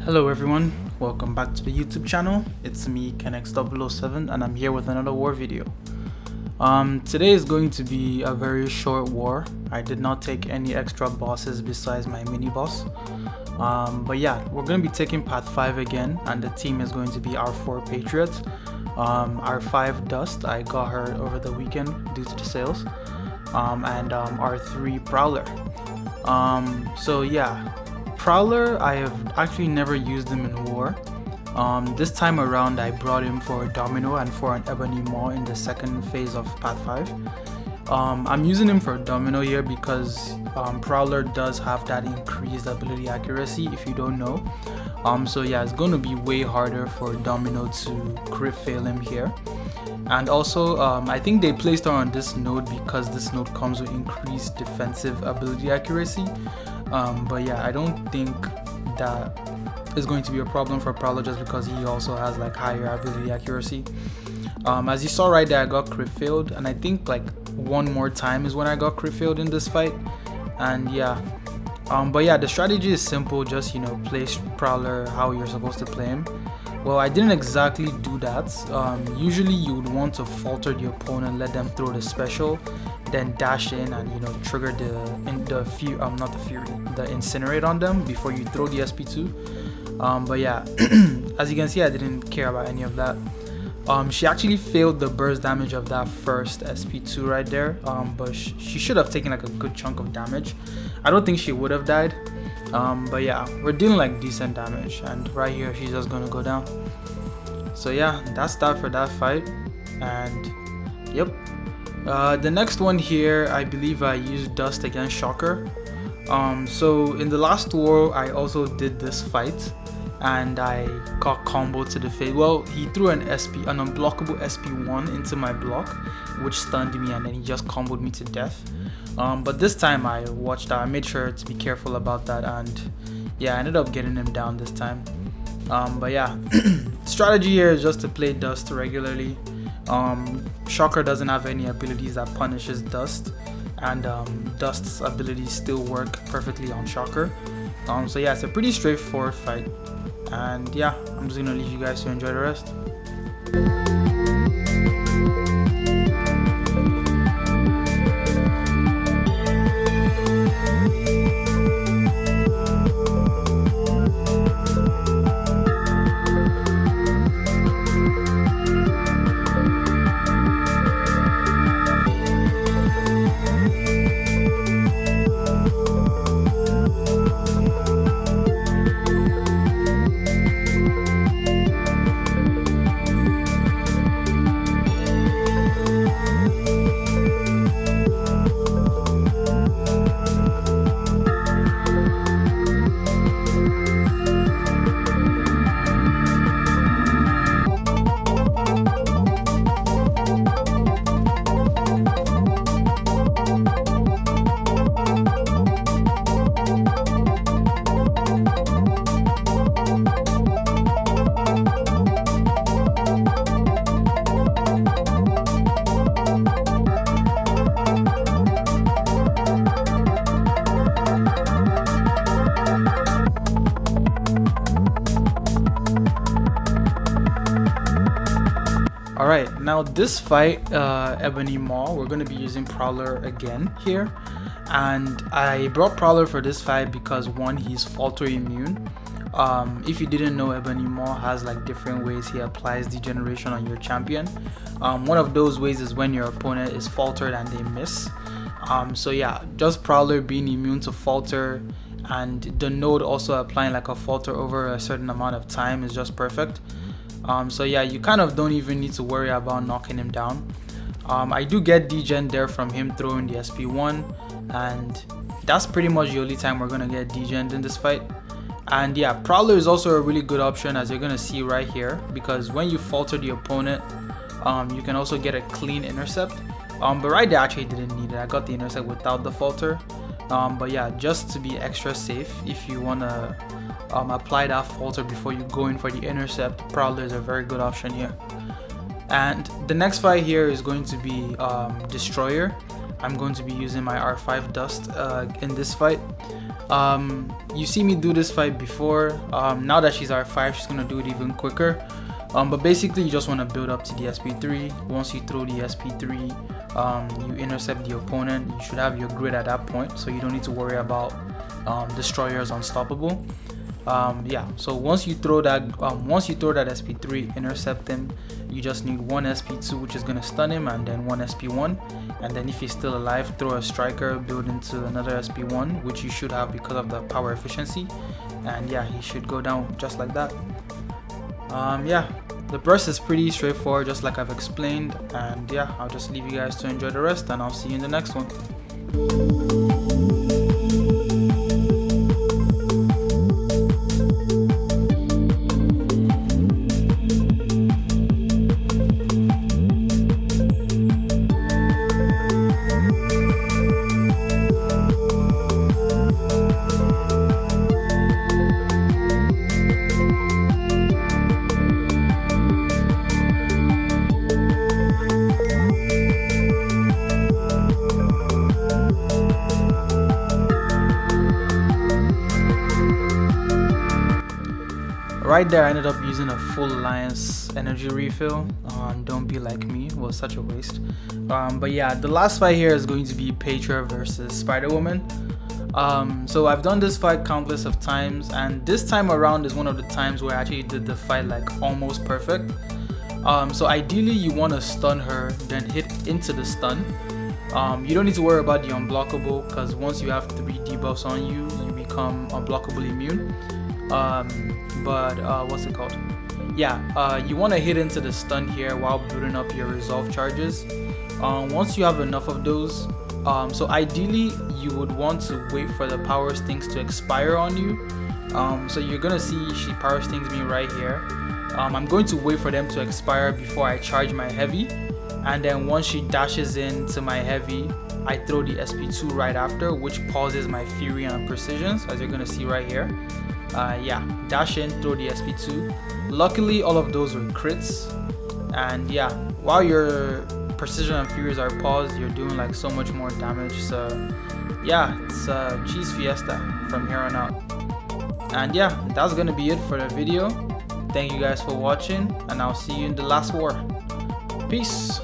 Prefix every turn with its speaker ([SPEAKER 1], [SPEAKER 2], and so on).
[SPEAKER 1] Hello everyone, welcome back to the YouTube channel. It's me, KenX007, and I'm here with another war video. Today is going to be a very short war. I did not take any extra bosses besides my mini boss. But yeah, we're going to be taking Path 5 again, and the team is going to be R4 Patriot, R5 Dust, I got her over the weekend due to the sales, and R3 Prowler. So yeah, Prowler, I have actually never used him in war. This time around I brought him for a Domino and for an Ebony Maw in the second phase of Path 5. I'm using him for Domino here because Prowler does have that increased ability accuracy if you don't know. So yeah, it's going to be way harder for Domino to crit fail him here. And also I think they placed her on this node because this node comes with increased defensive ability accuracy. But yeah, I don't think that is going to be a problem for Prowler just because he also has like higher ability accuracy. As you saw right there, I got crit failed, and I think like one more time is when I got crit failed in this fight. And yeah, but yeah, the strategy is simple, just place Prowler how you're supposed to play him. Well, I didn't exactly do that. Usually you would want to falter the opponent, let them throw the special, then dash in and trigger the incinerate on them before you throw the SP2. But yeah, as you can see, I didn't care about any of that. She actually failed the burst damage of that first SP2 right there, but she should have taken like a good chunk of damage. I don't think she would have died. But yeah, we're dealing like decent damage, and right here she's just gonna go down. So yeah, that's that for that fight. And yep, the next one here, I believe I used Dust against Shocker. So in the last war I also did this fight and I got comboed to the face. Well, he threw an unblockable SP1 into my block, which stunned me, and then he just comboed me to death. But this time I watched out, I made sure to be careful about that, and yeah, I ended up getting him down this time. But yeah, strategy here is just to play Dust regularly. Shocker doesn't have any abilities that punishes Dust, and Dust's abilities still work perfectly on Shocker. So yeah, it's a pretty straightforward fight, and yeah, I'm just gonna leave you guys to enjoy the rest. Alright, now this fight, Ebony Maw, we're going to be using Prowler again here. And I brought Prowler for this fight because one, he's falter immune. If you didn't know, Ebony Maw has like different ways he applies degeneration on your champion. One of those ways is when your opponent is faltered and they miss. So yeah, just Prowler being immune to falter and the node also applying like a falter over a certain amount of time is just perfect. So yeah, you kind of don't even need to worry about knocking him down. I do get degen there from him throwing the SP1, and that's pretty much the only time we're gonna get degened in this fight. And yeah, Prowler is also a really good option, as you're gonna see right here, because when you falter the opponent, you can also get a clean intercept. But right there I actually didn't need it. I got the intercept without the falter. But yeah, just to be extra safe, if you wanna apply that falter before you go in for the intercept, Prowler is a very good option here. And the next fight here is going to be Destroyer. I'm going to be using my R5 Dust in this fight. You see me do this fight before. Now that she's R5, she's gonna do it even quicker. But basically you just want to build up to the SP3. Once you throw the SP3, you intercept the opponent. You should have your grid at that point, so you don't need to worry about destroyers unstoppable. Yeah, so once you throw that SP3, intercept him, you just need one SP2, which is gonna stun him, and then one SP1, and then if he's still alive, throw a striker, build into another SP1, which you should have because of the power efficiency, and yeah, he should go down just like that. Yeah, the burst is pretty straightforward, just like I've explained, and yeah, I'll just leave you guys to enjoy the rest, and I'll see you in the next one. Right there, I ended up using a full Alliance energy refill. Don't be like me, it was such a waste. But yeah, the last fight here is going to be Patriot versus Spider-Woman. So I've done this fight countless of times, and this time around is one of the times where I actually did the fight like almost perfect. So ideally you want to stun her, then hit into the stun. You don't need to worry about the unblockable, because once you have 3 debuffs on you, you become unblockable immune. What's it called? Yeah, you want to hit into the stun here while building up your resolve charges. Once you have enough of those, so ideally you would want to wait for the power stings to expire on you. So you're gonna see she power stings me right here. I'm going to wait for them to expire before I charge my heavy, and then once she dashes into my heavy, I throw the SP2 right after, which pauses my fury and precisions, as you're gonna see right here. Yeah, dash in, throw the SP2. Luckily all of those were crits, and yeah, while your precision and furies are paused, you're doing like so much more damage. So yeah, it's cheese fiesta from here on out. And yeah, that's gonna be it for the video. Thank you guys for watching, and I'll see you in the last war. Peace.